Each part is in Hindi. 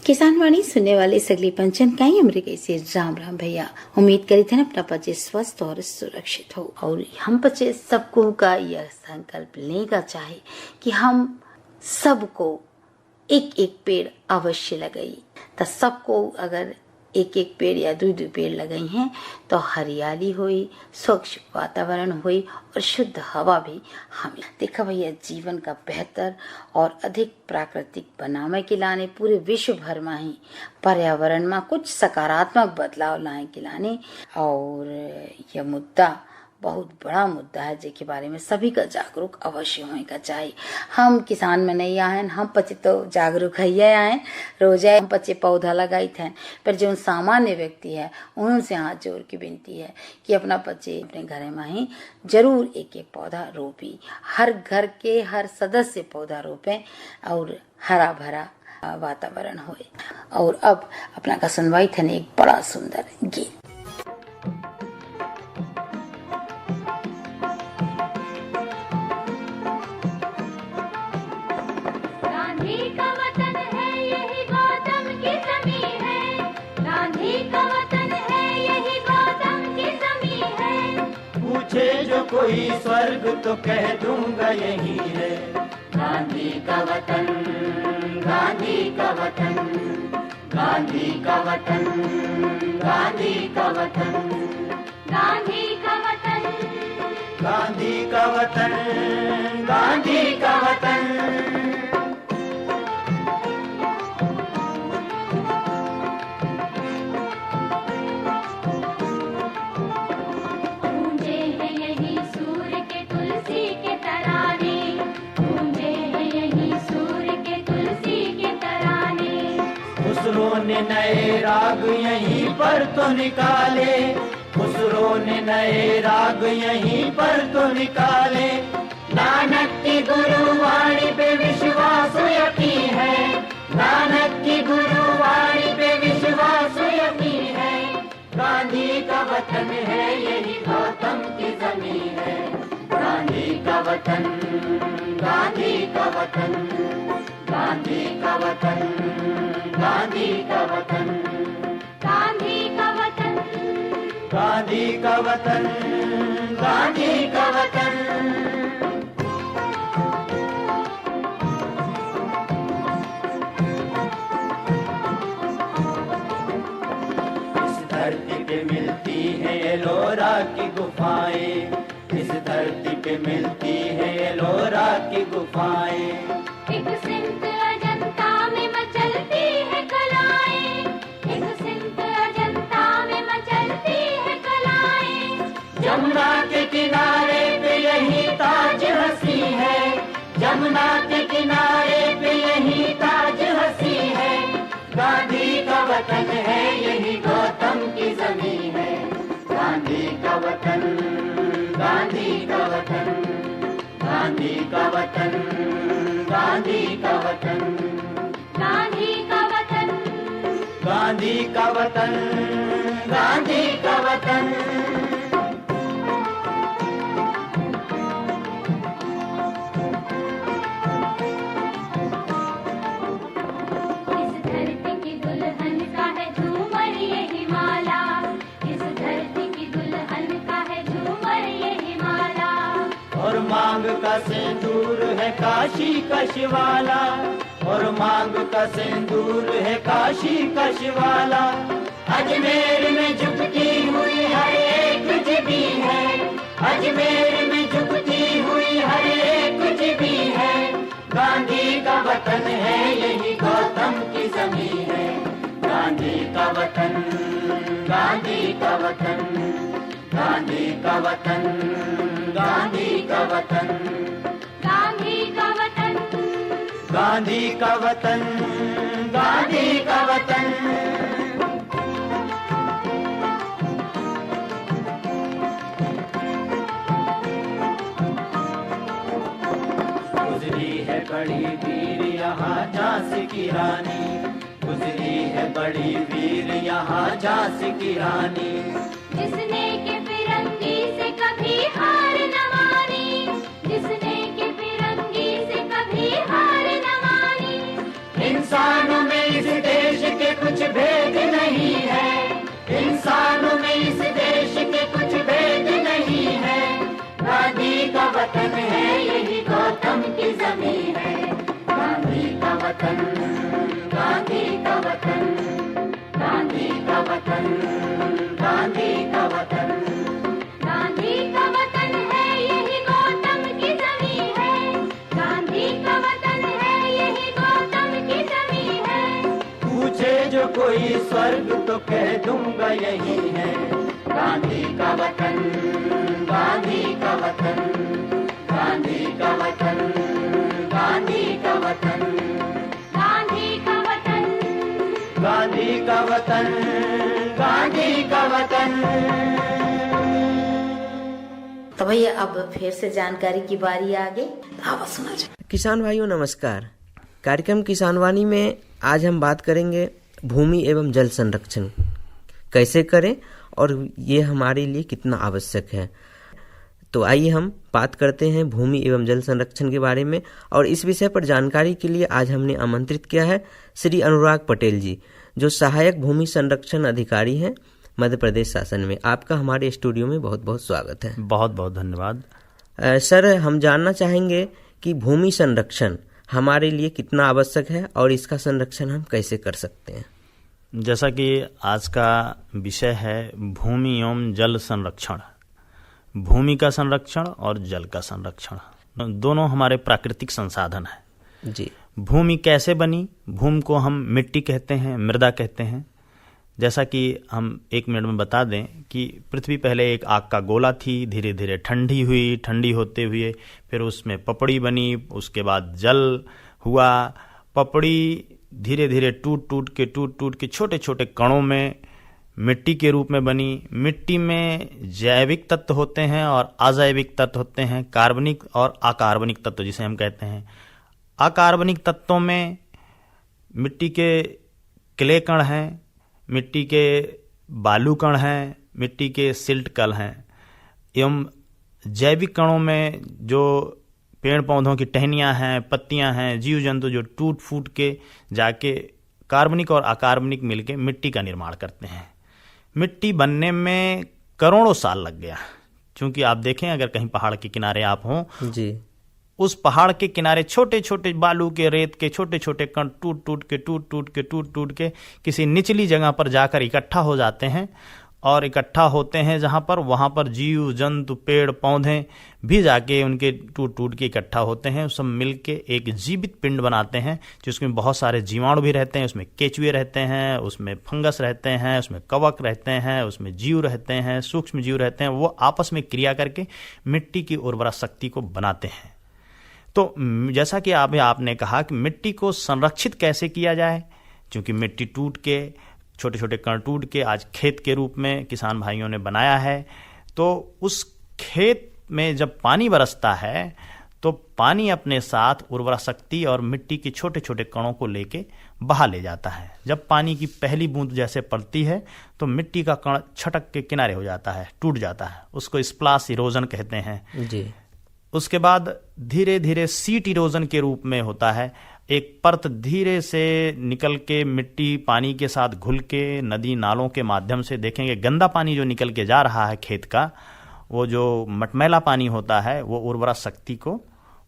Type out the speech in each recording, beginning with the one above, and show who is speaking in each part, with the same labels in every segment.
Speaker 1: किसान वाणी सुनने वाले सगले पंचन कई अमरीका से राम राम भैया। उम्मीद करी थे अपना बच्चे स्वस्थ और सुरक्षित हो और हम बच्चे सबको का यह संकल्प लेगा चाहे कि हम सबको एक एक पेड़ अवश्य लगाई। तो सबको अगर एक एक पेड़ या दो दो पेड़ लगाई हैं तो हरियाली हुई, स्वच्छ वातावरण हुई और शुद्ध हवा भी हमें देखा भैया। जीवन का बेहतर और अधिक प्राकृतिक बनावे के लाने पूरे विश्व भर में ही पर्यावरण में कुछ सकारात्मक बदलाव लाने के लाने और यह मुद्दा बहुत बड़ा मुद्दा है जिसके बारे में सभी का जागरूक अवश्य होने का चाहिए। हम किसान में नहीं आए, हम पचे तो जागरूक है आए, रोज हम पचे पौधा लगाई थे, पर जो सामान्य व्यक्ति है उनसे हाथ जोड़ के विनती है कि अपना पचे अपने घर में ही जरूर एक एक पौधा रोपी। हर घर के हर सदस्य पौधा रोपे और हरा भरा वातावरण होए। और अब अपना का सुनवाई थे एक बड़ा सुंदर गीत।
Speaker 2: जो कोई स्वर्ग तो कह दूंगा यही है। गांधी का वतन, गांधी का वतन, गांधी का वतन, गांधी का वतन, गांधी का वतन, गांधी का वतन, गांधी का वतन। खुसरो ने नए राग यहीं पर तो निकाले, खुसरो ने नए राग यहीं पर तो निकाले। नानक की गुरुवाणी पे विश्वास यकीन है, नानक की गुरुवाणी पे विश्वास यकीन है। गांधी का वतन है यही गौतम की जमीन है। गांधी का वतन, गांधी का वतन, गांधी का वतन, गांधी का वतन, गांधी का वतन, गांधी का वतन, गांधी का वतन। इस धरती पे मिलती है एलोरा की गुफाएं, इस धरती पे मिलती है एलोरा की गुफाएं।
Speaker 3: एक सिंध अजंता में मचलती है कलाएं, एक सिंध अजंता में मचलती है कलाएं।
Speaker 2: जमुना के किनारे पे यही ताज हंसी है, जमुना के किनारे पे यही ताज हंसी है। गांधी का वतन है यही गौतम की जमीन है। गांधी का वतन, गांधी का वतन, गांधी का वतन, गांधी का वतन,
Speaker 3: गांधी का वतन,
Speaker 2: गांधी का वतन, गांधी का वतन।
Speaker 3: इस धरती की दुल्हन का है झूमर यही माला, इस धरती की दुल्हन का है झूमर यही माला।
Speaker 2: और मांग का सिंदूर है काशी का शिवाला, और मांग का सिंदूर है काशी का शिवाला। अजमेर में झुकती हुई हर एक जीबी है, अजमेर में झुकती हुई हर एक जीबी है। गांधी का वतन है यही गौतम की जमीन है। गांधी का वतन, गांधी का वतन, गांधी का वतन, गांधी का वतन,
Speaker 3: गांधी का वतन,
Speaker 2: गांधी का वतन, गांधी का वतन। गुजरी है बड़ी वीर यहाँ झांसी की रानी, गुजरी है बड़ी वीर यहाँ झांसी की रानी।
Speaker 3: जिसने के फिरंगी से कभी हार न मानी, जिसने के फिरंगी से कभी हार न मानी।
Speaker 2: इंसानों में इस देश वतन, गांधी का वतन, गांधी का वतन, गांधी का वतन।
Speaker 3: गांधी का वतन है यही गौतम की जमी है, गांधी का वतन है यही गौतम की जमी है।
Speaker 2: पूछे जो कोई स्वर्ग तो कह दूंगा यही है, गांधी का वतन, गांधी का वतन, गांधी का वतन, गांधी का वतन,
Speaker 3: गांधी का वतन,
Speaker 2: गांधी का वतन, गांधी का वतन।
Speaker 1: तो भैया अब फिर से जानकारी की बारी आ गई, आवाज सुना जाए।
Speaker 4: किसान भाइयों नमस्कार। कार्यक्रम किसान वाणी में आज हम बात करेंगे भूमि एवं जल संरक्षण कैसे करें और ये हमारे लिए कितना आवश्यक है। तो आइए हम बात करते हैं भूमि एवं जल संरक्षण के बारे में, और इस विषय पर जानकारी के लिए आज हमने आमंत्रित किया है श्री अनुराग पटेल जी, जो सहायक भूमि संरक्षण अधिकारी हैं मध्य प्रदेश शासन में। आपका हमारे स्टूडियो में बहुत बहुत स्वागत है।
Speaker 5: बहुत बहुत धन्यवाद।
Speaker 4: सर, हम जानना चाहेंगे कि भूमि संरक्षण हमारे लिए कितना आवश्यक है और इसका संरक्षण हम कैसे कर सकते हैं।
Speaker 5: जैसा कि आज का विषय है भूमि एवं जल संरक्षण, भूमि का संरक्षण और जल का संरक्षण, दोनों हमारे प्राकृतिक संसाधन हैं
Speaker 4: जी।
Speaker 5: भूमि कैसे बनी? भूमि को हम मिट्टी कहते हैं, मृदा कहते हैं। जैसा कि हम एक मिनट में बता दें कि पृथ्वी पहले एक आग का गोला थी, धीरे धीरे ठंडी हुई, ठंडी होते हुए फिर उसमें पपड़ी बनी, उसके बाद जल हुआ। पपड़ी धीरे धीरे टूट टूट के छोटे छोटे कणों में मिट्टी के रूप में बनी। मिट्टी में जैविक तत्व होते हैं और अजैविक तत्व होते हैं, कार्बनिक और अकार्बनिक तत्व जिसे हम कहते हैं। अकार्बनिक तत्वों में मिट्टी के क्ले कण हैं, मिट्टी के बालू कण हैं, मिट्टी के सिल्ट कण हैं। एवं जैविक कणों में जो पेड़ पौधों की टहनियाँ हैं, पत्तियाँ हैं, जीव जंतु जो टूट फूट के जाके कार्बनिक और अकार्बनिक मिलके मिट्टी का निर्माण करते हैं। मिट्टी बनने में करोड़ों साल लग गया, क्योंकि आप देखें अगर कहीं पहाड़ के किनारे आप हों
Speaker 4: जी,
Speaker 5: उस पहाड़ के किनारे छोटे छोटे बालू के, रेत के छोटे छोटे कण टूट टूट के किसी निचली जगह पर जाकर इकट्ठा हो जाते हैं और इकट्ठा होते हैं जहाँ पर, वहाँ पर जीव जंतु पेड़ पौधे भी जाके उनके टूट के इकट्ठा होते हैं। सब मिलके एक जीवित पिंड बनाते हैं जिसमें बहुत सारे जीवाणु भी रहते हैं, उसमें केचुए रहते हैं, उसमें फंगस रहते हैं, उसमें कवक रहते हैं, उसमें जीव रहते हैं, सूक्ष्म जीव रहते हैं। वो आपस में क्रिया करके मिट्टी की उर्वरा शक्ति को बनाते हैं। तो जैसा कि आपने कहा कि मिट्टी को संरक्षित कैसे किया जाए, क्योंकि मिट्टी टूट के छोटे छोटे कण टूट के आज खेत के रूप में किसान भाइयों ने बनाया है। तो उस खेत में जब पानी बरसता है तो पानी अपने साथ उर्वरा शक्ति और मिट्टी के छोटे छोटे कणों को लेके बहा ले जाता है। जब पानी की पहली बूंद जैसे पड़ती है तो मिट्टी का कण छटक के किनारे हो जाता है, टूट जाता है। उसको स्प्लाश इरोजन कहते हैं
Speaker 4: जी।
Speaker 5: उसके बाद धीरे धीरे सीट इरोजन के रूप में होता है। एक परत धीरे से निकल के मिट्टी पानी के साथ घुल के नदी नालों के माध्यम से, देखेंगे गंदा पानी जो निकल के जा रहा है खेत का, वो जो मटमैला पानी होता है वो उर्वरा शक्ति को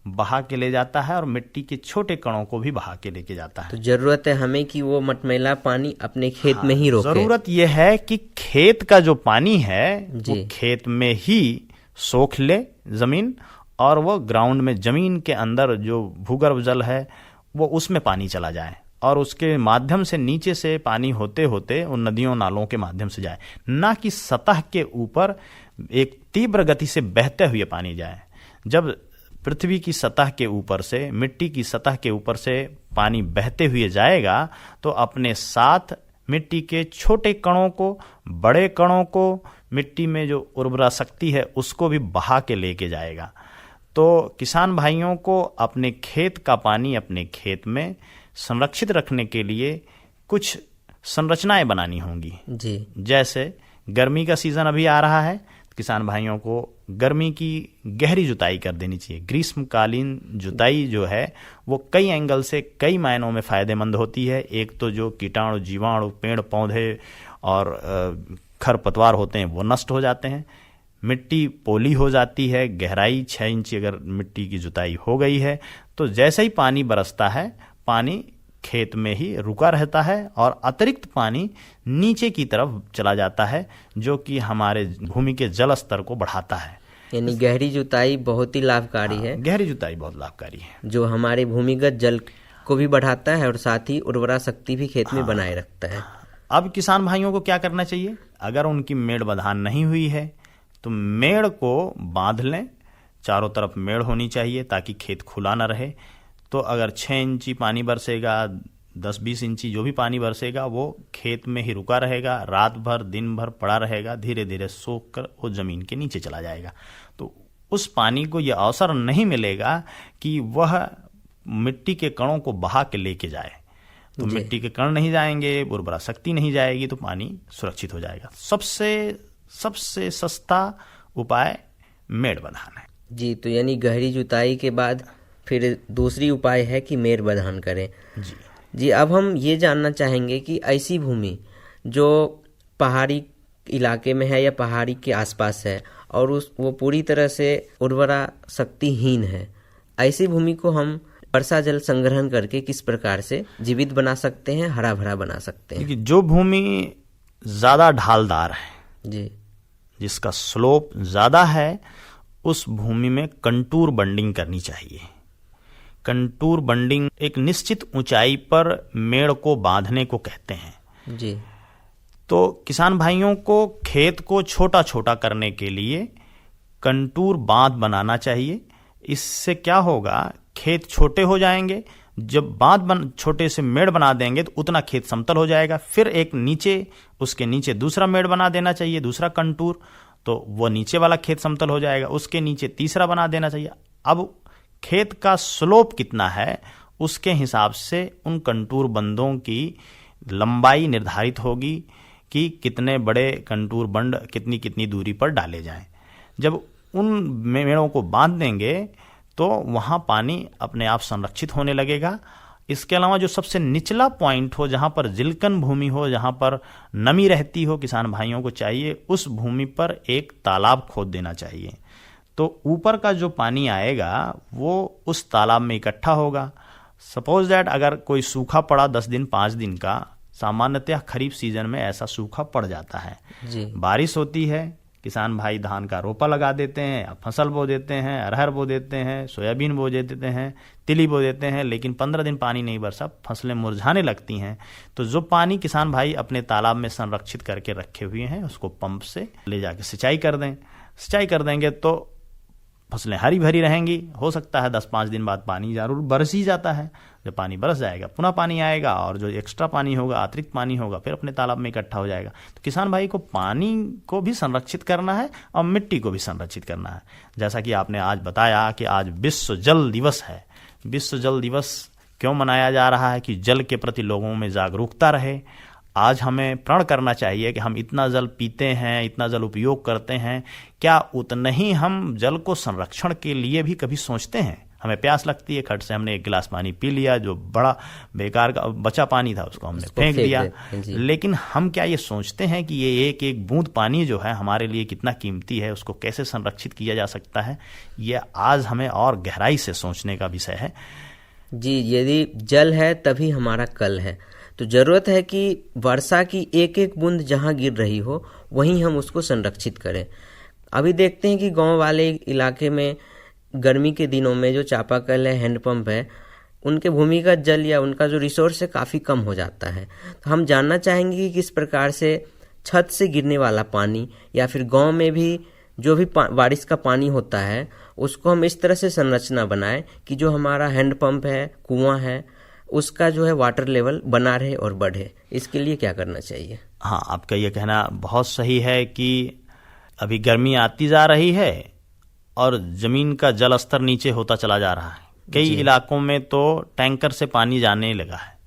Speaker 5: बहा के ले जाता है और मिट्टी के छोटे कणों को भी बहा के लेके जाता है।
Speaker 4: तो जरूरत है हमें कि वो मटमैला पानी अपने खेत में ही रोके।
Speaker 5: जरूरत यह है कि खेत का जो पानी है वो
Speaker 4: जी।
Speaker 5: खेत में ही सोख ले जमीन, और वो ग्राउंड में जमीन के अंदर जो भूगर्भ जल है वो उसमें पानी चला जाए और उसके माध्यम से नीचे से पानी होते होते उन नदियों नालों के माध्यम से जाए, ना कि सतह के ऊपर एक तीव्र गति से बहते हुए पानी जाए। जब पृथ्वी की सतह के ऊपर से, मिट्टी की सतह के ऊपर से पानी बहते हुए जाएगा तो अपने साथ मिट्टी के छोटे कणों को, बड़े कणों को, मिट्टी में जो उर्वरा शक्ति है उसको भी बहा के लेके जाएगा। तो किसान भाइयों को अपने खेत का पानी अपने खेत में संरक्षित रखने के लिए कुछ संरचनाएं बनानी होंगी
Speaker 4: जी।
Speaker 5: जैसे गर्मी का सीजन अभी आ रहा है, किसान भाइयों को गर्मी की गहरी जुताई कर देनी चाहिए। ग्रीष्मकालीन जुताई जो है वो कई एंगल से, कई मायनों में फ़ायदेमंद होती है। एक तो जो कीटाणु जीवाणु पेड़ पौधे और खरपतवार होते हैं वो नष्ट हो जाते हैं, मिट्टी पोली हो जाती है। गहराई 6 इंच अगर मिट्टी की जुताई हो गई है तो जैसे ही पानी बरसता है, पानी खेत में ही रुका रहता है और अतिरिक्त पानी नीचे की तरफ चला जाता है, जो कि हमारे भूमि के जल स्तर को बढ़ाता है।
Speaker 4: यानी गहरी जुताई बहुत ही लाभकारी है।
Speaker 5: गहरी जुताई बहुत लाभकारी है,
Speaker 4: जो हमारे भूमिगत जल को भी बढ़ाता है और साथ ही उर्वरा शक्ति भी खेत में बनाए रखता है।
Speaker 5: अब किसान भाइयों को क्या करना चाहिए? अगर उनकी मेड़ बंधान नहीं हुई है तो मेड़ को बांध लें, चारों तरफ मेड़ होनी चाहिए ताकि खेत खुला न रहे। तो अगर 6 इंची पानी बरसेगा, 10-20 इंची जो भी पानी बरसेगा वो खेत में ही रुका रहेगा, रात भर दिन भर पड़ा रहेगा, धीरे धीरे सोख कर वो जमीन के नीचे चला जाएगा। तो उस पानी को यह अवसर नहीं मिलेगा कि वह मिट्टी के कणों को बहा के लेके जाए। तो मिट्टी के कण नहीं जाएंगे, उर्वरा शक्ति नहीं जाएगी, तो पानी सुरक्षित हो जाएगा। सबसे सस्ता उपाय मेड़ बंधान है
Speaker 4: जी। तो यानी गहरी जुताई के बाद फिर दूसरी उपाय है कि मेड़ बंधान करें जी। अब हम ये जानना चाहेंगे कि ऐसी भूमि जो पहाड़ी इलाके में है या पहाड़ी के आसपास है और वो पूरी तरह से उर्वरा शक्तिहीन है, ऐसी भूमि को हम वर्षा जल संग्रहण करके किस प्रकार से जीवित बना सकते हैं, हरा भरा बना सकते हैं?
Speaker 5: जो भूमि ज्यादा ढालदार है
Speaker 4: जी,
Speaker 5: जिसका स्लोप ज्यादा है, उस भूमि में कंटूर बंडिंग करनी चाहिए। कंटूर बंडिंग एक निश्चित ऊंचाई पर मेड़ को बांधने को कहते हैं
Speaker 4: जी।
Speaker 5: तो किसान भाइयों को खेत को छोटा छोटा करने के लिए कंटूर बांध बनाना चाहिए। इससे क्या होगा, खेत छोटे हो जाएंगे। जब बांध छोटे से मेड़ बना देंगे तो उतना खेत समतल हो जाएगा। फिर एक नीचे, उसके नीचे दूसरा मेड़ बना देना चाहिए, दूसरा कंटूर, तो वो नीचे वाला खेत समतल हो जाएगा। उसके नीचे तीसरा बना देना चाहिए। अब खेत का स्लोप कितना है उसके हिसाब से उन कंटूर बंदों की लंबाई निर्धारित होगी कि कितने बड़े कंटूर बंड कितनी कितनी दूरी पर डाले जाएं। जब उन मेड़ों को बांध देंगे तो वहाँ पानी अपने आप संरक्षित होने लगेगा। इसके अलावा जो सबसे निचला पॉइंट हो, जहाँ पर जिलकन भूमि हो, जहाँ पर नमी रहती हो, किसान भाइयों को चाहिए उस भूमि पर एक तालाब खोद देना चाहिए। तो ऊपर का जो पानी आएगा वो उस तालाब में इकट्ठा होगा। सपोज दैट अगर कोई सूखा पड़ा 10 दिन 5 दिन का, सामान्यतः खरीफ सीजन में ऐसा सूखा पड़ जाता है
Speaker 4: जी।
Speaker 5: बारिश होती है, किसान भाई धान का रोपा लगा देते हैं, फसल बो देते हैं, अरहर बो देते हैं, सोयाबीन बो देते हैं, तिली बो देते हैं, लेकिन 15 दिन पानी नहीं बरसा, फसलें मुरझाने लगती हैं। तो जो पानी किसान भाई अपने तालाब में संरक्षित करके रखे हुए हैं उसको पंप से ले जाके सिंचाई कर दें। सिंचाई कर देंगे तो फसलें हरी भरी रहेंगी। हो सकता है 10-5 दिन बाद पानी जरूर बरस ही जाता है। जब पानी बरस जाएगा पुनः पानी आएगा और जो एक्स्ट्रा पानी होगा, अतिरिक्त पानी होगा, फिर अपने तालाब में इकट्ठा हो जाएगा। तो किसान भाई को पानी को भी संरक्षित करना है और मिट्टी को भी संरक्षित करना है। जैसा कि आपने आज बताया कि आज विश्व जल दिवस है। विश्व जल दिवस क्यों मनाया जा रहा है? कि जल के प्रति लोगों में जागरूकता रहे। आज हमें प्रण करना चाहिए कि हम इतना जल पीते हैं, इतना जल उपयोग करते हैं, क्या उतना ही हम जल को संरक्षण के लिए भी कभी सोचते हैं? हमें प्यास लगती है, खट से हमने 1 गिलास पानी पी लिया, जो बड़ा बेकार का बचा पानी था उसको हमने फेंक दिया। लेकिन हम क्या ये सोचते हैं कि ये एक एक बूंद पानी जो है हमारे लिए कितना कीमती है, उसको कैसे संरक्षित किया जा सकता है? ये आज हमें और गहराई से सोचने का विषय है
Speaker 4: जी। यदि जल है तभी हमारा कल है। तो जरूरत है कि वर्षा की एक एक बूंद जहाँ गिर रही हो वहीं हम उसको संरक्षित करें। अभी देखते हैं कि गांव वाले इलाके में गर्मी के दिनों में जो चापाकल है, हैंडपंप है, उनके भूमिगत जल या उनका जो रिसोर्स है काफ़ी कम हो जाता है। तो हम जानना चाहेंगे कि किस प्रकार से छत से गिरने वाला पानी या फिर गांव में भी जो भी बारिश का पानी होता है उसको हम इस तरह से संरचना बनाएं कि जो हमारा हैंडपंप है, कुआं है, उसका जो है वाटर लेवल बना रहे और बढ़े। इसके लिए क्या करना चाहिए?
Speaker 5: हाँ, आपका ये कहना बहुत सही है कि अभी गर्मी आती जा रही है और जमीन का जल स्तर नीचे होता चला जा रहा है। कई इलाकों में तो टैंकर से पानी जाने लगा है।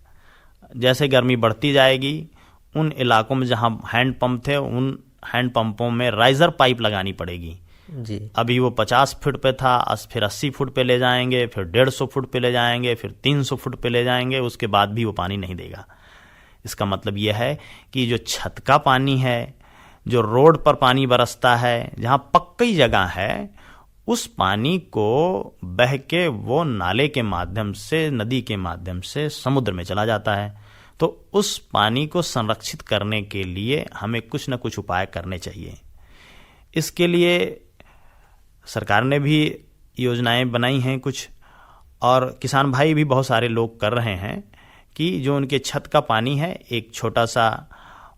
Speaker 5: जैसे गर्मी बढ़ती जाएगी, उन इलाकों में जहाँ हैंडपंप थे उन हैंडपंपों में राइजर पाइप लगानी पड़ेगी
Speaker 4: जी।
Speaker 5: अभी वो 50 फुट पे था, फिर 80 फुट पे ले जाएंगे, फिर 150 फुट पे ले जाएंगे, फिर 300 फुट पे ले जाएंगे, उसके बाद भी वो पानी नहीं देगा। इसका मतलब यह है कि जो छत का पानी है, जो रोड पर पानी बरसता है, जहाँ पक्की जगह है, उस पानी को बह के वो नाले के माध्यम से, नदी के माध्यम से समुद्र में चला जाता है। तो उस पानी को संरक्षित करने के लिए हमें कुछ न कुछ उपाय करने चाहिए। इसके लिए सरकार ने भी योजनाएं बनाई हैं कुछ, और किसान भाई भी बहुत सारे लोग कर रहे हैं कि जो उनके छत का पानी है, एक छोटा सा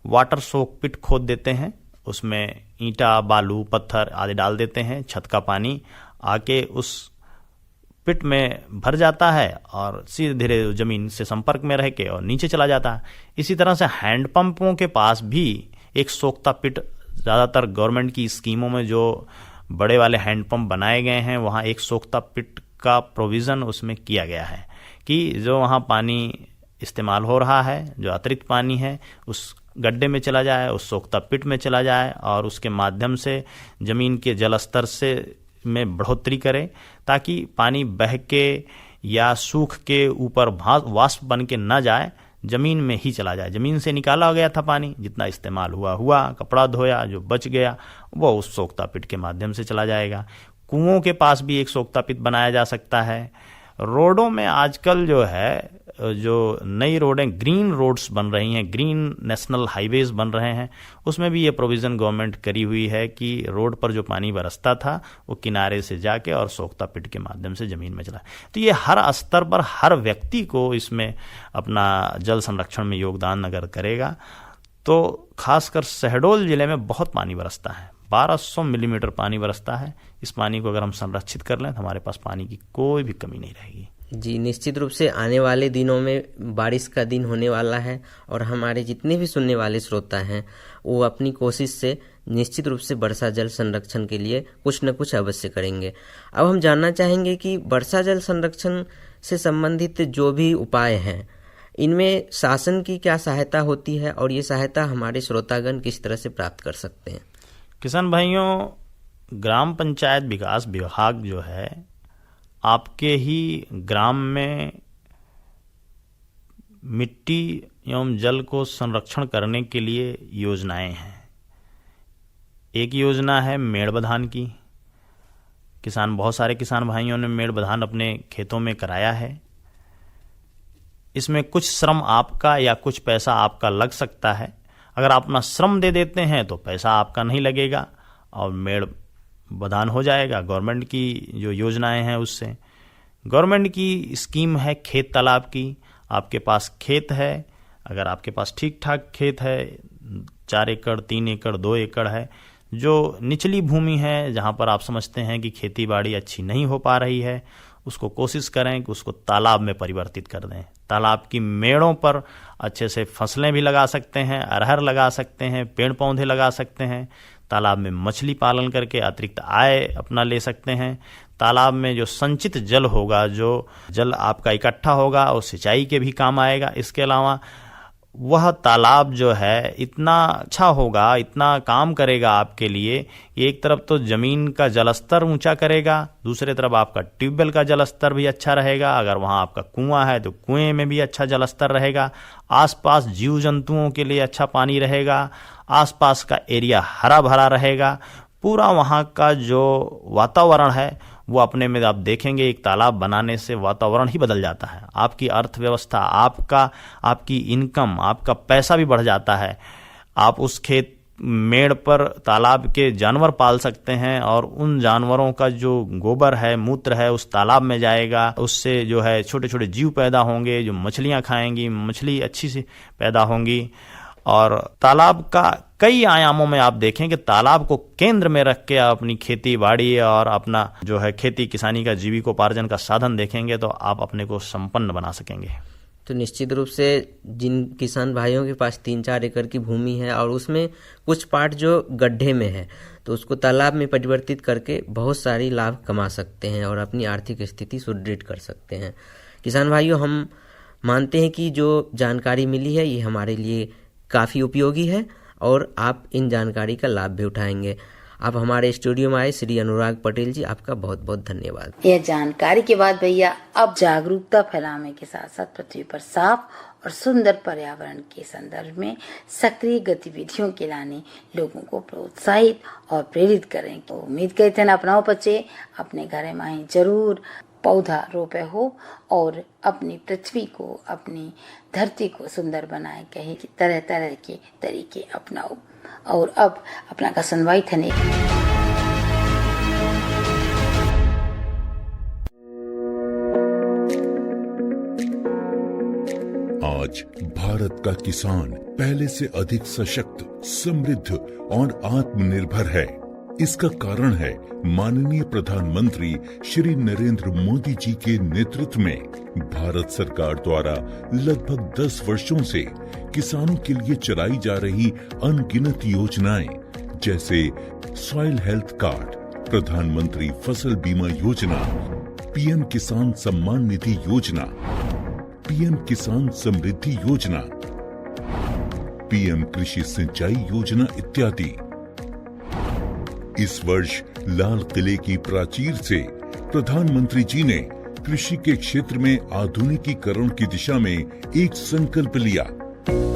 Speaker 5: वाटर सोक पिट खोद देते हैं, उसमें ईंटा, बालू, पत्थर आदि डाल देते हैं, छत का पानी आके उस पिट में भर जाता है और सीधे धीरे जमीन से संपर्क में रह के और नीचे चला जाता है। इसी तरह से हैंडपंपों के पास भी एक सोखता पिट, ज़्यादातर गवर्नमेंट की स्कीमों में जो बड़े वाले हैंडपंप बनाए गए हैं वहाँ एक सोखता पिट का प्रोविज़न उसमें किया गया है कि जो वहाँ पानी इस्तेमाल हो रहा है, जो अतिरिक्त पानी है, उस गड्ढे में चला जाए, उस सोखता पिट में चला जाए और उसके माध्यम से ज़मीन के जल स्तर से में बढ़ोतरी करे, ताकि पानी बह के या सूख के ऊपर वाष्प बन के न जाए, ज़मीन में ही चला जाए। ज़मीन से निकाला गया था पानी, जितना इस्तेमाल हुआ, कपड़ा धोया, जो बच गया वो उस सोखता पिट के माध्यम से चला जाएगा। कुओं के पास भी एक सोखता पिट बनाया जा सकता है। रोडों में आजकल जो है, जो नई रोडें, ग्रीन रोड्स बन रही हैं, ग्रीन नेशनल हाईवेज बन रहे हैं, उसमें भी ये प्रोविज़न गवर्नमेंट करी हुई है कि रोड पर जो पानी बरसता था वो किनारे से जाके और सोखता पिट के माध्यम से ज़मीन में चला। तो ये हर स्तर पर हर व्यक्ति को इसमें अपना जल संरक्षण में योगदान अगर करेगा तो खासकर शहडोल जिले में बहुत पानी बरसता है, 1200 मिलीमीटर पानी बरसता है। इस पानी को अगर हम संरक्षित कर लें तो हमारे पास पानी की कोई भी कमी नहीं रहेगी।
Speaker 4: जी, निश्चित रूप से आने वाले दिनों में बारिश का दिन होने वाला है और हमारे जितने भी सुनने वाले श्रोता हैं वो अपनी कोशिश से निश्चित रूप से वर्षा जल संरक्षण के लिए कुछ न कुछ अवश्य करेंगे। अब हम जानना चाहेंगे कि वर्षा जल संरक्षण से संबंधित जो भी उपाय हैं, इनमें शासन की क्या सहायता होती है और ये सहायता हमारे श्रोतागण किस तरह से प्राप्त कर सकते हैं?
Speaker 5: किसान भाइयों, ग्राम पंचायत विकास विभाग जो है आपके ही ग्राम में मिट्टी एवं जल को संरक्षण करने के लिए योजनाएं हैं। एक योजना है मेड़ बधान की। बहुत सारे किसान भाइयों ने मेड़ बधान अपने खेतों में कराया है। इसमें कुछ श्रम आपका या कुछ पैसा आपका लग सकता है। अगर आप अपना श्रम दे देते हैं तो पैसा आपका नहीं लगेगा और मेड़ बधान हो जाएगा। गवर्नमेंट की जो योजनाएं हैं उससे, गवर्नमेंट की स्कीम है खेत तालाब की। आपके पास खेत है, अगर आपके पास ठीक ठाक खेत है, 4 एकड़ 3 एकड़ 2 एकड़ है, जो निचली भूमि है जहाँ पर आप समझते हैं कि खेती बाड़ी अच्छी नहीं हो पा रही है, उसको कोशिश करें कि उसको तालाब में परिवर्तित कर दें। तालाब की मेड़ों पर अच्छे से फसलें भी लगा सकते हैं, अरहर लगा सकते हैं, पेड़ पौधे लगा सकते हैं। तालाब में मछली पालन करके अतिरिक्त आय अपना ले सकते हैं। तालाब में जो संचित जल होगा, जो जल आपका इकट्ठा होगा, वो सिंचाई के भी काम आएगा। इसके अलावा वह तालाब जो है इतना अच्छा होगा, इतना काम करेगा आपके लिए। एक तरफ तो ज़मीन का जलस्तर ऊंचा करेगा, दूसरे तरफ आपका ट्यूबवेल का जलस्तर भी अच्छा रहेगा। अगर वहाँ आपका कुआं है तो कुएं में भी अच्छा जलस्तर रहेगा। आसपास जीव जंतुओं के लिए अच्छा पानी रहेगा। आसपास का एरिया हरा भरा रहेगा। पूरा वहाँ का जो वातावरण है वो अपने में आप देखेंगे, एक तालाब बनाने से वातावरण ही बदल जाता है। आपकी अर्थव्यवस्था, आपकी इनकम, आपका पैसा भी बढ़ जाता है। आप उस खेत मेड़ पर तालाब के जानवर पाल सकते हैं और उन जानवरों का जो गोबर है, मूत्र है, उस तालाब में जाएगा। उससे जो है छोटे छोटे जीव पैदा होंगे जो मछलियाँ खाएंगी, मछली अच्छी सी पैदा होंगी। और तालाब का कई आयामों में आप देखें कि तालाब को केंद्र में रख के आप अपनी खेती बाड़ी और अपना जो है खेती किसानी का जीविकोपार्जन का साधन देखेंगे तो आप अपने को संपन्न बना सकेंगे।
Speaker 4: तो निश्चित रूप से जिन किसान भाइयों के पास 3-4 एकड़ की भूमि है और उसमें कुछ पार्ट जो गड्ढे में है, तो उसको तालाब में परिवर्तित करके बहुत सारी लाभ कमा सकते हैं और अपनी आर्थिक स्थिति सुदृढ़ कर सकते हैं। किसान भाइयों, हम मानते हैं कि जो जानकारी मिली है ये हमारे लिए काफ़ी उपयोगी है और आप इन जानकारी का लाभ भी उठाएंगे। आप हमारे स्टूडियो में आए श्री अनुराग पटेल जी, आपका बहुत बहुत धन्यवाद।
Speaker 1: यह जानकारी के बाद भैया अब जागरूकता फैलाने के साथ साथ पृथ्वी पर साफ और सुंदर पर्यावरण के संदर्भ में सक्रिय गतिविधियों के लाने लोगों को प्रोत्साहित और प्रेरित करें। तो उम्मीद करते हैं अपनाओ बच्चे अपने घर में जरूर पौधा रोपे हो और अपनी पृथ्वी को, अपनी धरती को सुंदर बनाए। कहीं कि तरह तरह के तरीके अपनाओ। और अब अपना का सुनवाई थने
Speaker 6: आज भारत का किसान पहले से अधिक सशक्त, समृद्ध और आत्मनिर्भर है। इसका कारण है माननीय प्रधानमंत्री श्री नरेंद्र मोदी जी के नेतृत्व में भारत सरकार द्वारा लगभग 10 वर्षों से किसानों के लिए चलाई जा रही अनगिनत योजनाएं, जैसे सॉइल हेल्थ कार्ड, प्रधानमंत्री फसल बीमा योजना, पीएम किसान सम्मान निधि योजना, पीएम किसान समृद्धि योजना, पीएम कृषि सिंचाई योजना इत्यादि। इस वर्ष लाल किले की प्राचीर से प्रधानमंत्री जी ने कृषि के क्षेत्र में आधुनिकीकरण की दिशा में एक संकल्प लिया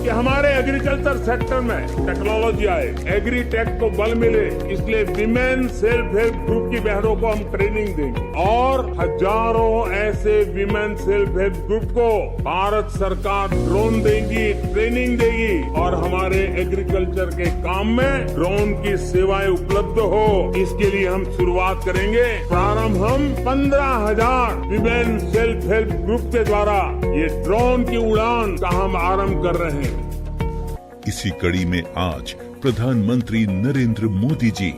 Speaker 7: कि हमारे एग्रीकल्चर सेक्टर में टेक्नोलॉजी आए, एग्री टेक को बल मिले। इसलिए विमेन सेल्फ हेल्प ग्रुप की बहनों को हम ट्रेनिंग देंगे और हजारों ऐसे विमेन सेल्फ हेल्प ग्रुप को भारत सरकार ड्रोन देगी, ट्रेनिंग देगी और हमारे एग्रीकल्चर के काम में ड्रोन की सेवाएं उपलब्ध हो। इसके लिए हम शुरुआत करेंगे। प्रारंभ हम 15,000 विमेन सेल्फ हेल्प ग्रुप के द्वारा ये ड्रोन की उड़ान का हम आरंभ कर रहे हैं।
Speaker 6: इसी कड़ी में आज प्रधानमंत्री नरेंद्र मोदी जी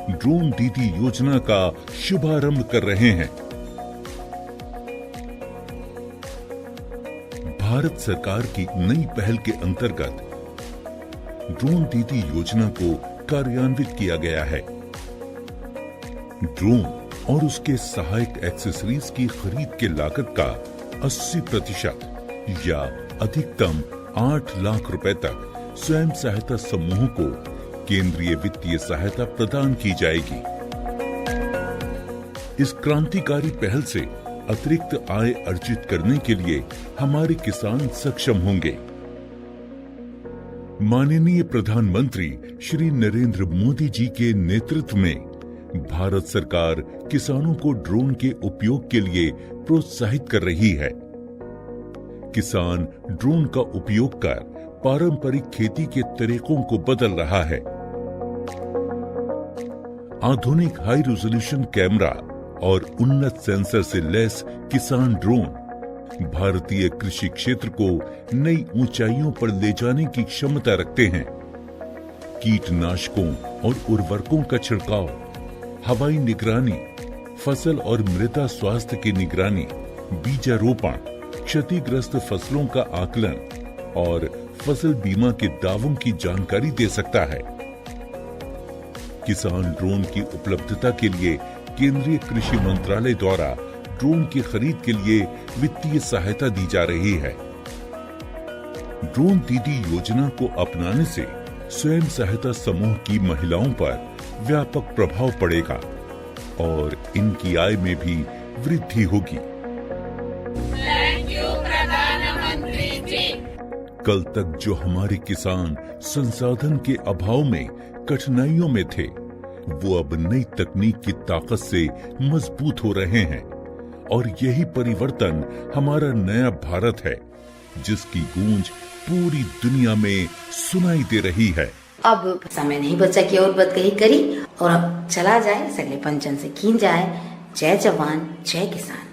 Speaker 6: ड्रोन दीदी योजना का शुभारंभ कर रहे हैं। भारत सरकार की नई पहल के अंतर्गत ड्रोन दीदी योजना को कार्यान्वित किया गया है। ड्रोन और उसके सहायक एक्सेसरीज की खरीद के लागत का 80% या अधिकतम 8 लाख रुपए तक स्वयं सहायता समूहों को केंद्रीय वित्तीय सहायता प्रदान की जाएगी। इस क्रांतिकारी पहल से अतिरिक्त आय अर्जित करने के लिए हमारे किसान सक्षम होंगे। माननीय प्रधानमंत्री श्री नरेंद्र मोदी जी के नेतृत्व में भारत सरकार किसानों को ड्रोन के उपयोग के लिए प्रोत्साहित कर रही है। किसान ड्रोन का उपयोग कर पारंपरिक खेती के तरीकों को बदल रहा है। आधुनिक हाई रेजोल्यूशन कैमरा और उन्नत सेंसर से लैस किसान ड्रोन भारतीय कृषि क्षेत्र को नई ऊंचाइयों पर ले जाने की क्षमता रखते हैं। कीटनाशकों और उर्वरकों का छिड़काव, हवाई निगरानी, फसल और मृदा स्वास्थ्य की निगरानी, बीजारोपण, क्षतिग्रस्त फसलों का आकलन और फसल बीमा के दावों की जानकारी दे सकता है। किसान ड्रोन की उपलब्धता के लिए केंद्रीय कृषि मंत्रालय द्वारा ड्रोन की खरीद के लिए वित्तीय सहायता दी जा रही है। ड्रोन दीदी योजना को अपनाने से स्वयं सहायता समूह की महिलाओं पर व्यापक प्रभाव पड़ेगा और इनकी आय में भी वृद्धि होगी। कल तक जो हमारे किसान संसाधन के अभाव में कठिनाइयों में थे, वो अब नई तकनीक की ताकत से मजबूत हो रहे हैं और यही परिवर्तन हमारा नया भारत है, जिसकी गूंज पूरी दुनिया में सुनाई दे रही है।
Speaker 1: अब समय नहीं बचा कि और बात कही करी और अब चला जाए सगले पंचन से कीन जाए। जय जवान जय किसान।